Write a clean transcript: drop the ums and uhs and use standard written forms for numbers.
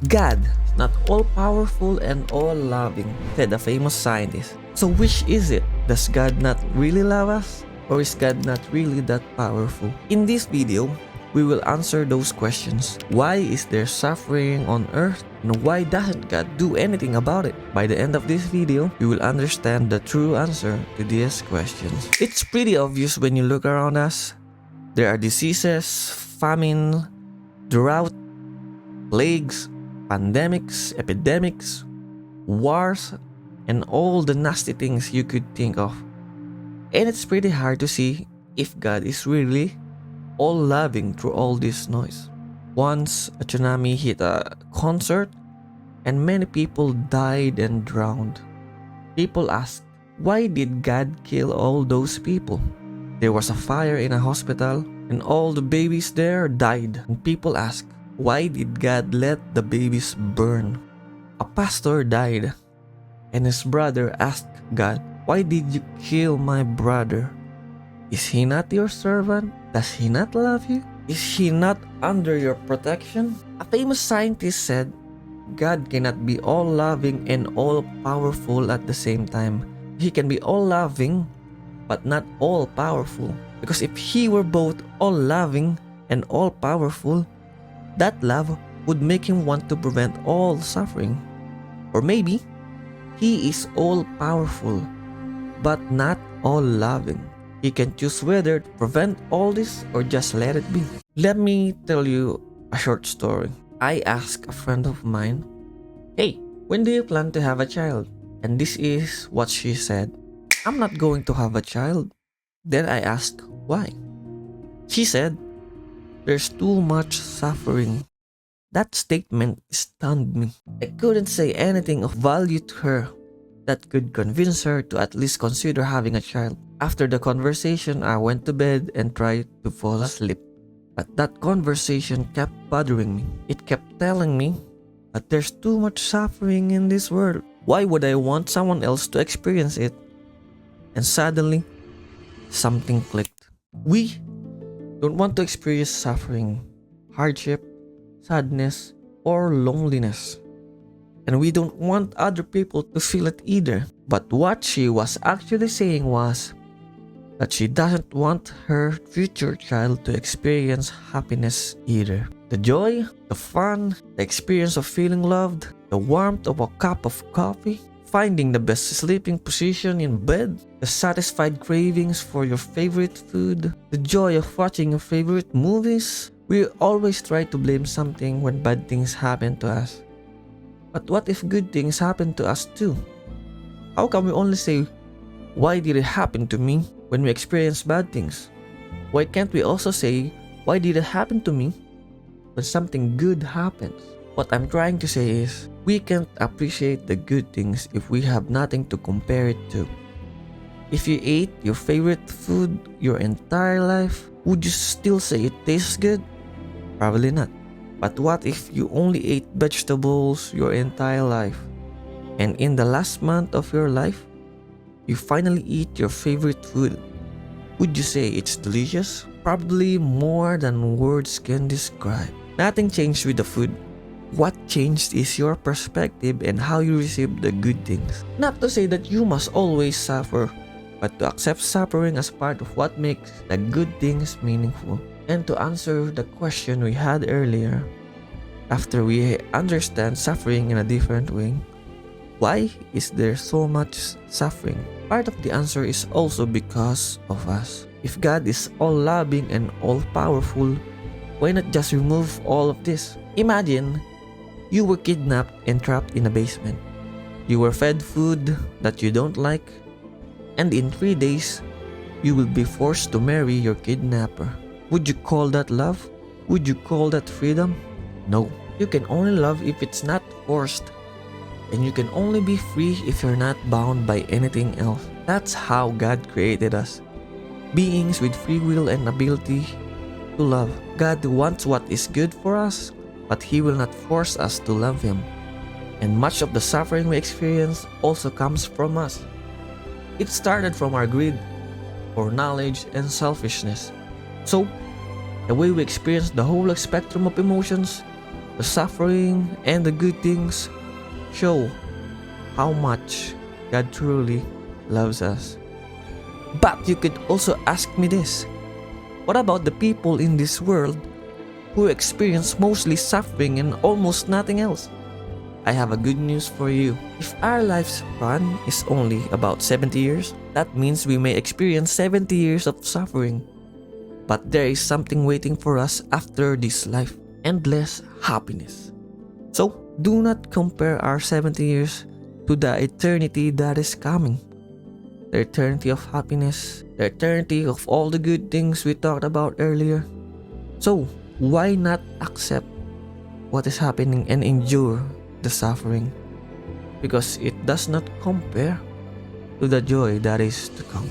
God is not all-powerful and all-loving, said a famous scientist. So which is it? Does God not really love us? Or is God not really that powerful? In this video, we will answer those questions. Why is there suffering on earth? And why doesn't God do anything about it? By the end of this video, you will understand the true answer to these questions. It's pretty obvious when you look around us. There are diseases, famine, drought, plagues, pandemics, epidemics, wars, and all the nasty things you could think of. And it's pretty hard to see if God is really all-loving through all this noise. Once a tsunami hit a concert and many people died and drowned. People asked, why did God kill all those people? There was a fire in a hospital and all the babies there died. And people asked, why did God let the babies burn? A pastor died and his brother asked God, why did you kill my brother? Is he not your servant? Does he not love you? Is he not under your protection? A famous scientist said, God cannot be all-loving and all-powerful at the same time. He can be all-loving, but not all-powerful. Because if he were both all-loving and all-powerful, that love would make him want to prevent all suffering. Or maybe, he is all-powerful, but not all-loving. He can choose whether to prevent all this or just let it be. Let me tell you a short story. I asked a friend of mine, hey, when do you plan to have a child? And this is what she said. I'm not going to have a child. Then I asked, why? She said, there's too much suffering. That statement stunned me. I couldn't say anything of value to her that could convince her to at least consider having a child. After the conversation, I went to bed and tried to fall asleep. But that conversation kept bothering me. It kept telling me that there's too much suffering in this world. Why would I want someone else to experience it? And suddenly, something clicked. We don't want to experience suffering, hardship, sadness, or loneliness. And we don't want other people to feel it either. But what she was actually saying was that she doesn't want her future child to experience happiness either. The joy, the fun, the experience of feeling loved, the warmth of a cup of coffee, finding the best sleeping position in bed, the satisfied cravings for your favorite food, the joy of watching your favorite movies. We always try to blame something when bad things happen to us. But what if good things happen to us too? How come we only say, why did it happen to me when we experience bad things? Why can't we also say, why did it happen to me when something good happens? What I'm trying to say is, we can't appreciate the good things if we have nothing to compare it to. If you ate your favorite food your entire life, would you still say it tastes good? Probably not. But what if you only ate vegetables your entire life, and in the last month of your life, you finally eat your favorite food? Would you say it's delicious? Probably more than words can describe. Nothing changed with the food. What changed is your perspective and how you receive the good things. Not to say that you must always suffer, but to accept suffering as part of what makes the good things meaningful. And to answer the question we had earlier, after we understand suffering in a different way, why is there so much suffering? Part of the answer is also because of us. If God is all-loving and all-powerful, why not just remove all of this? Imagine you were kidnapped and trapped in a basement. You were fed food that you don't like, and in 3 days, you will be forced to marry your kidnapper. Would you call that love? Would you call that freedom? No. You can only love if it's not forced. And you can only be free if you're not bound by anything else. That's how God created us. Beings with free will and ability to love. God wants what is good for us, but He will not force us to love Him. And much of the suffering we experience also comes from us. It started from our greed for knowledge and selfishness. So, the way we experience the whole spectrum of emotions The suffering and the good things show how much God truly loves us. But you could also ask me this: what about the people in this world who experience mostly suffering and almost nothing else? I have a good news for you. If our lifespan is only about 70 years, that means we may experience 70 years of suffering. But there is something waiting for us after this life: endless happiness. So, do not compare our 70 years to the eternity that is coming. The eternity of happiness, the eternity of all the good things we talked about earlier. So, why not accept what is happening and endure the suffering? Because it does not compare to the joy that is to come.